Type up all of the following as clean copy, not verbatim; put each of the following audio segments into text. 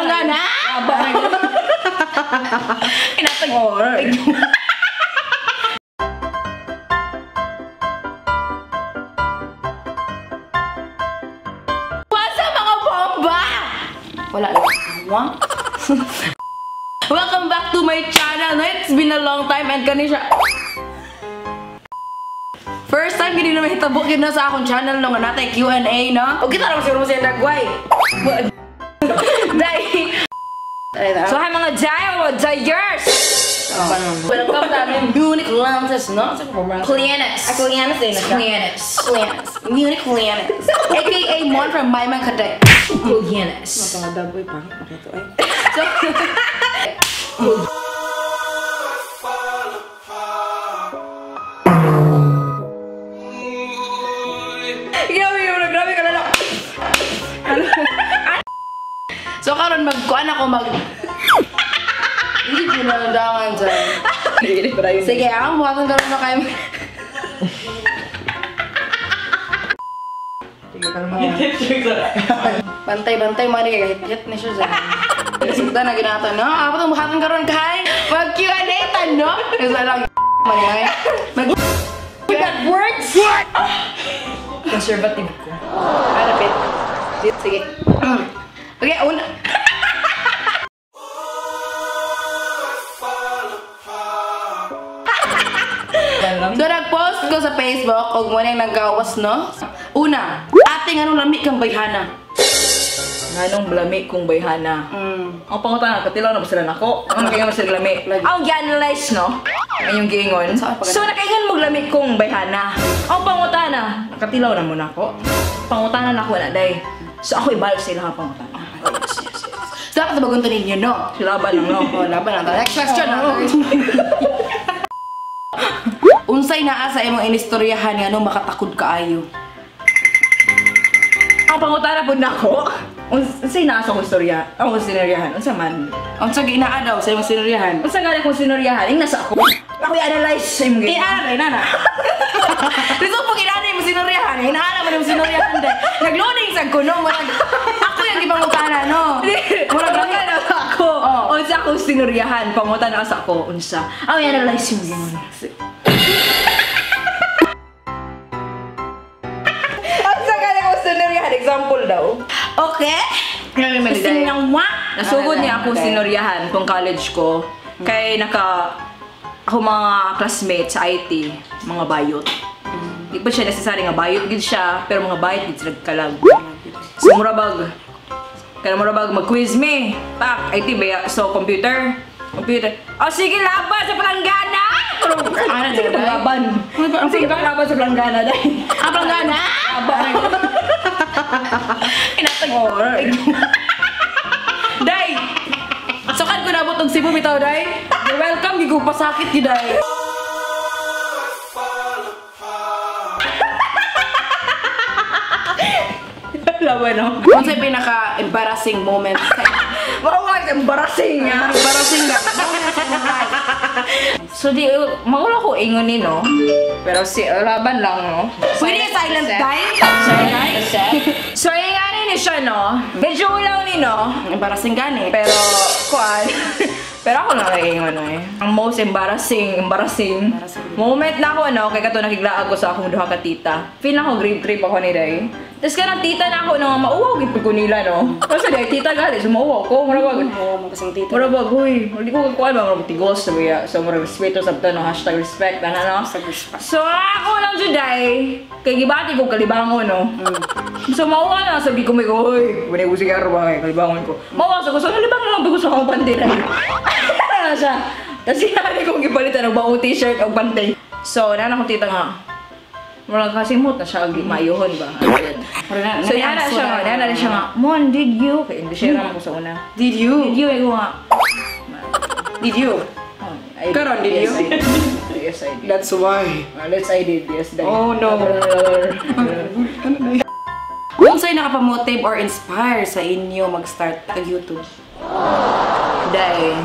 Palanggana! Inatag mo. Wasa mga bomba! Wala lang. Welcome back to my channel. It's been a long time and kanisha. First time gini na mahitabo gid na sa akong channel nung natay Q&A no. O kita naman siguro mo siya nagway. Dai. So hi mga Jayers. Welcome to my Munich Lantis, no? Cleanus. Munich Cleanus. AKA Mon from Maiman Kadek. Cleanus. Matangadaboy pa. Pakito ay. So so karon magkuan ako hindi ginalandangan dyan. Sige, ang buhatan karon na kayo. Sige, kalma. Bantay-bantay mo rin hit na siya dyan. Sugda na ginatan, no? Apat ang buhatan karon kay mag-Q&A tanong. Isa lang mangyay. We got words? What? Conservative ko. Arapit. Sige. Okay, una. So, nag-post ko sa Facebook kung muna yung naggawas, no? Una, ating anong lami kang bayhana? Anong lami kong bayhana? Ang pangutan, katilaw na ba sila nako? Ang kaya mo sila lami? Ang gi-analyze, no? Ang yung giingon. So, nakaingon mo lami kong bayhana. Ang pangutan na, nakatilaw na mo nako. Pangutan na ako na, day. So, ako ibalik sila ang pangutan. Yes. So, dapat bagunto ninyo, no? Laban lang, no? Laban lang. Next question, no? Unsay naa sa imong inistoryahan nga nung makatakod kaayo? Ang pangutana po nako. Unsay naa sa akong istorya? Ang sinaryahan. Unsa man? Unsa ginaa daw sa imong sinaryahan? Unsa gani kong sinaryahan? Ing nasa ako. Ako i-analyze sa imong gina. I-analyze na na. Dito po ginana imong sinaryahan. Hinahala mo imong sinaryahan dahil. Nag-loading sa kuno. Ako yung ipangutana, no? Murag lang na ako. Unsa akong sinaryahan. Pangutana sa ako. Unsa. Ako i-analyze yung gina. Example daw. Okay? Nasugod niya akong sinuryahan kung college ko. Kay ako mga classmates sa IT, mga bayot. Di pa siya necessary nga bayot gid siya, pero mga bayot gid sila kalag. So murabag. Kaya murabag mag-quiz me. Tak, IT ba? So computer. Oh sige, laban sa palanggana! Sige paglaban. Sige paglaban sa palanggana, dahil. Palanggana? Inatag mo. Day! Sukad ko na butong sibo bitaw, day. You're welcome, gigo pasakit ki, day. Laban, no? Kung sa'yo pinaka-embarrassing moment sa'yo. Embarrassing nga. Embarrassing nga. So di, maula ko ingon ni, no? Pero si, laban lang, no? Pwede silent time? So yung gani ni siya, no? Medyo ulaw ni, no? Embarrassing gani. Pero, kuan. Pero ako lang nag-ingon, eh. Ang most embarrassing moment na ako, no? Kaya kato nakiglaag ko sa akong duha ka tita. Feel na ako grade trip ako ni Day. Tapos ka ng tita na ako na mauwaw gipid ko nila, no? Kasi Day, tita gali, so mauwaw ko. Marabag. Marabag, huy. Hindi ko kakuan ba, marabag tigos. So, marabag respeto sa no? Hashtag respect, na, no? So, ako lang dyan, Day. Kaya gibati ko kalibangon, no? So, mauwaw na. Sabi ko, may ko, huy. Bunay ko sigar ba, kalibangon ko. Mauwaw sa ko, so, nalibang na lang ko sa akong pandira. Siya. Tapos sinabi kong ipalitan ng baong t-shirt o bantay. So, nana ko tita nga. Walang kasimot na siya mayuhon ba? So, nana siya nga, Mon, did you? Kaya hindi siya naman ko sa una. Did you? Did you? Ego nga. Did you? Karon, did you? Yes, I did. That's why. Let's I did. Yes, I did. Oh, no. Kung sa'yo nakapamotive or inspire sa inyo mag-start ng YouTube? Day.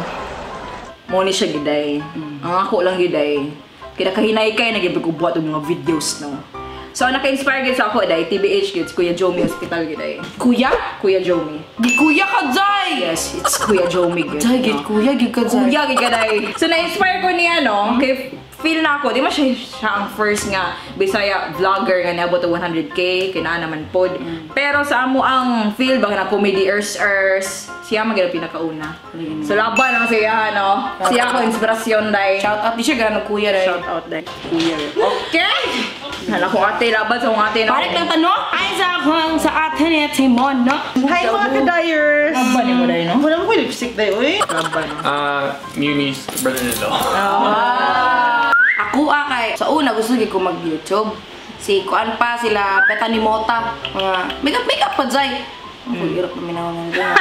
Muni siya giday. Ang ako lang giday. Kaya kahinay kay nagibig ko buhat ng mga videos, no? So, naka-inspire gid sa ako, day. TBH gid, Kuya Jomi Hospital giday. Kuya? Kuya Jomi. Di kuya ka, day! Yes. Kuya Jomig. Jay, gid kuya, gid ka Jay. Kuya, gigaday. So, na-inspire ko niya, no? Kay feel na ako, di ba siya ang first nga Bisaya vlogger nga niabot to 100k, kinaan naman pod. Pero sa amo ang feel ba na comedy earth, siya maganda pinakauna. So, laban ang siya, no? Siya ako inspirasyon, day. Shout out di siya ganang kuya dai. Shout out, day. Kuya. Okay! Hala ko ate, laban sa kong ate, no? Balik lang tanong. Ay sa atin ni Timon, no? Hi mga ka-dyers! Laban ni mo, day, no? Wala mo ko lipstick tayo, uy. Laban. Muni's brother-in-law. Ako kay sa una gusto gyud ko mag-YouTube. Si kuan pa sila Bethany Mota. Makeup pa Jay. Ako hirap pa minawang nga.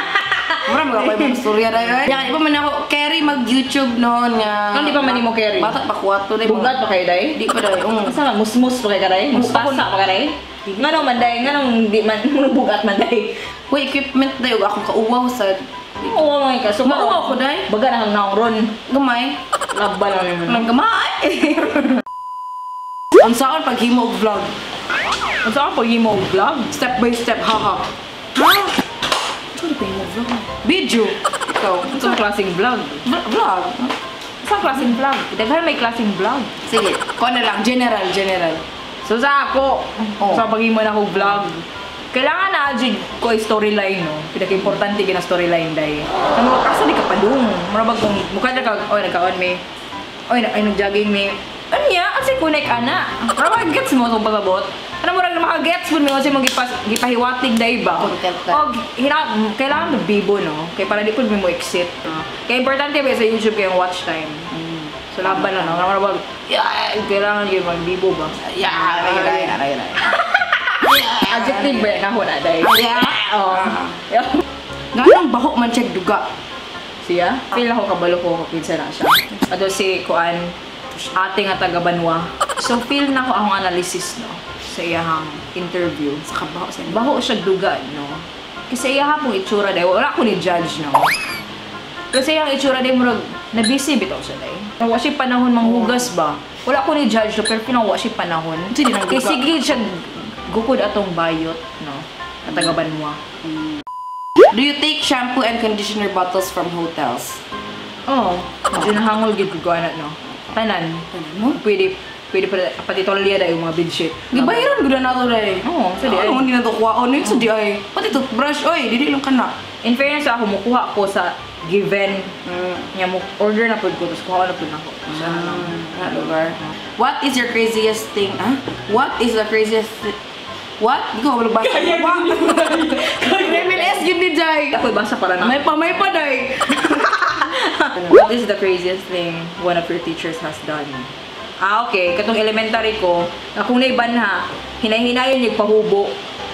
Mura mga koy istorya dayon. Yan, iba man ako carry mag-YouTube noon nga. Ano di pa man mo carry? Bata pa kuwato dai. Bugat pa kayo, day? Di pa dai. Asa nga, musmus pa kayo, day? Muspasa pa kayo? Nga naman, day? Nga nang di man, bugat man, day? Uy, equipment dai ug ako kauwaw sa Oo, mga ka. So, Mauwaw ko, day. Baga na hang ron. gamay. Laban lang yun. Nang gamay. Ang saan paghimo og vlog. Ang saan pag mo vlog? Step by step, haha. Ha? Ano ba yung vlog? Video. Ikaw. Saan klaseng vlog? Vlog. Saan klaseng vlog? Daghan may klaseng vlog. Sige, kung ano lang, general. So sa ako, Oh. sa pag-imo na ako vlog, kailangan na adjud ko yung storyline, no? Pinaka-importante ka na storyline, day. Ano, asa di ka pa doon? Marabag kung mukha na ka, oy, nagkaon may, oy, nag-jogging may, ano niya? Kasi kunek ana. Marabag gets mo itong pagabot. Ano mo rin na maka-gets mo kasi mong gipahiwatig, day ba? Content ka. O, kailangan na bibo, no? Kaya para di po mo exit. Kaya importante ba sa YouTube kayong watch time. So laban na, no? Marabag, kailangan yung mag-bibo ba? Aray. Adjective ba na ho na, day? Oo. Ganang baho man siya duga. Siya? Feel ako kabalo ko kinsa na siya. Ato si Kuan, ate nga taga Banwa. So feel na ko akong analysis, no? Sa iyahang interview. Sa kabaho siya. Baho siya duga, no? Kasi iyahang pong itsura, day. Wala ko ni judge, no? Kasi iyang itsura, day, murag, na-busy bitaw siya, day. Wala siya panahon manghugas ba? Wala ko ni judge, no? Pero pinawa siya panahon. Sige nang duga. Kasi sige siya gukod atong bayot, no? At taga Banwa. Do you take shampoo and conditioner bottles from hotels? Oo. Medyo nahangol gid ko ana, no? Tanan. Mo? Pwede pati tolya da yung mga bedsheet. Gibayaran gud na to dai. Oo, sa di ay. Ano hindi na to kuwaon sa di ay. Pati toothbrush oy, dili lang kana. In fairness ako, mukuha ko sa given. Nya mo order na pud ko, tapos kuha na pud ako. Nga lugar. What is your craziest thing? What is the craziest What? Di ko wala basa. MLS yun ni Jai. Ako'y basa para na. May pa Day. What is the craziest thing one of your teachers has done? Okay. Katong elementary ko, akong naibanha, hinay-hinayon yung pahubo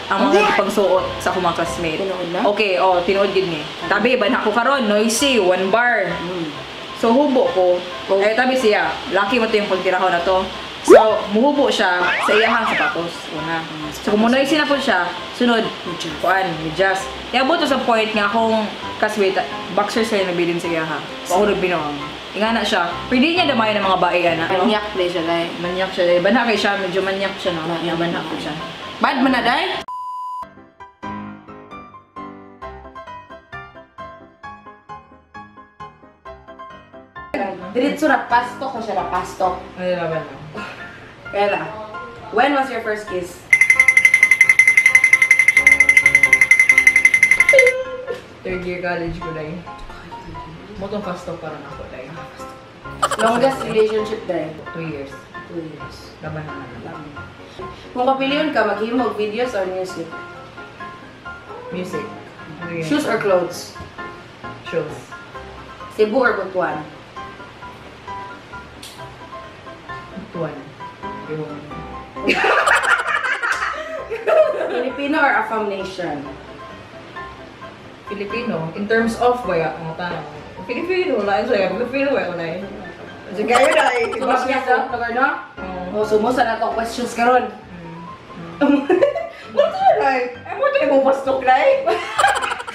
ang mga pagsuot sa akong mga classmate. Tinuod na? Okay, tinuod gid ni. Tabi, banha ko karon, noisy, 1 bar. So, hubo ko. Eh, tabi siya, lucky mo ito yung pagtirahon na to. So, muhubo siya sa iyahang sapatos. Una. So, kung munoy na po siya, sunod, kuan, medyas. Iabot to sa point nga akong kaswit, boxer sila nabilin sa iyaha. Ako nagbinawang. Ingana siya. Pwede niya damay ng mga bae, ana. Manyak Day siya Day. Manyak siya. Banha kay siya, medyo manyak siya, no? Banha ko siya. Bad man na Day? Diretso na pastok na siya na pastok. Ano naman, no? Kaya lang. When was your first kiss? Third year college ko dahil. Motong pasto parang ako dahil. Longest relationship Day? 2 years. 2 years. Laban na lang. Kung kapiliyon ka, maghimog videos or music? Music. Shoes or clothes? Shows. Cebu or Butuan? Tuwan. Filipino or Afam Nation? Filipino. In terms of, baya, ang tanong. Filipino, wala yun sa'yo. Filipino, wala na yun. Sige, kayo na eh. So, mas niya sa lugar na? O, sumusa na itong questions karon. What the right? Ay, mo ito yung pastok na eh.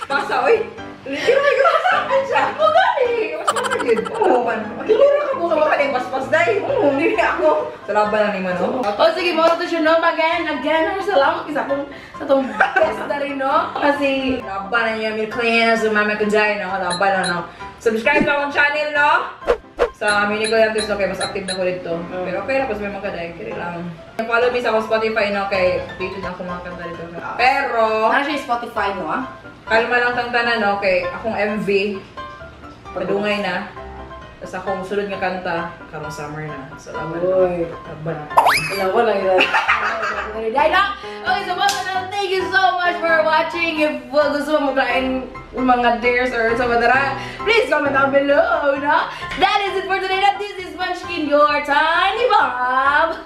Pasa, oy. Hindi mo nagpasakan siya. Mo gani. Mas pasa yun. Oo, man. Tulura ka mo ka baka na yung paspas na eh. Hindi ako. Sa laban na ni mo, no? O sige, mo to siya, no? Again, salamat sa itong best na rin, no? Kasi, Laban na niya, may clients, umama ko dyan, no? Laban na, no? Subscribe na akong channel, no? Sa mini ko yan, okay, mas active na ko dito. Pero okay na, pas may mga kaday, kaya lang. Follow me sa akong Spotify, no? Kay updated na ako mga kanta dito. Pero, ano siya yung Spotify, no, ah? kalma lang kang tanan, no? Kay akong MV, padungay na. Tapos akong sunod nga kanta, karong summer na. So, laban na. Laban na. Wala yun. Okay, so thank you so much for watching. If gusto mo magkain mga dares or sa madara, please comment down below, no? That is it for today. This is Munchkin, your Tiny Bob.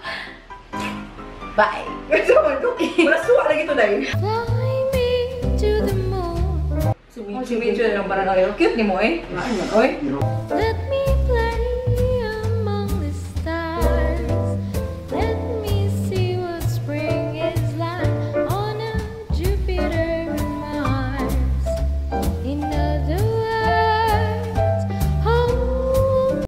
Bye. Wala suwa lagi ito, dahil. Fly me to the moon. Si Mitchell lang parang, cute ni mo, eh. Oy. Let